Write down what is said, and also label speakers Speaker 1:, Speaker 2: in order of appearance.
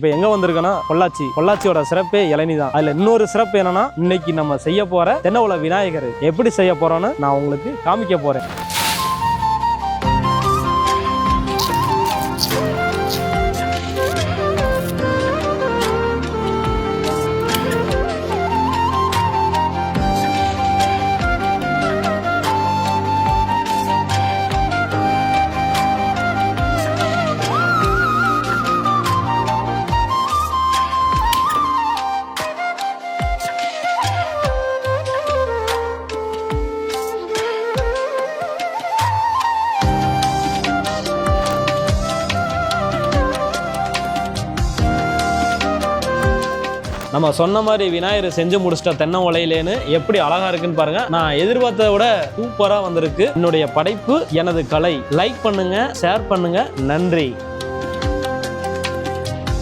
Speaker 1: இப்போ எங்க வந்திருக்கோன்னா பொள்ளாச்சியோட சிறப்பே இளநீ தான். அதுல இன்னொரு சிறப்பு என்னன்னா, இன்னைக்கு நம்ம செய்ய போற தென்னவுல விநாயகர் எப்படி செய்ய போறோம்னு நான் உங்களுக்கு காமிக்க போறேன். நம்ம சொன்ன மாதிரி விநாயகர் செஞ்சு முடிச்சிட்ட தென்னை உலையிலேன்னு எப்படி அழகா இருக்குன்னு பாருங்க. நான் எதிர்பார்த்ததை விட சூப்பரா வந்திருக்கு. என்னுடைய படைப்பு எனது கலை. லைக் பண்ணுங்க, ஷேர் பண்ணுங்க. நன்றி.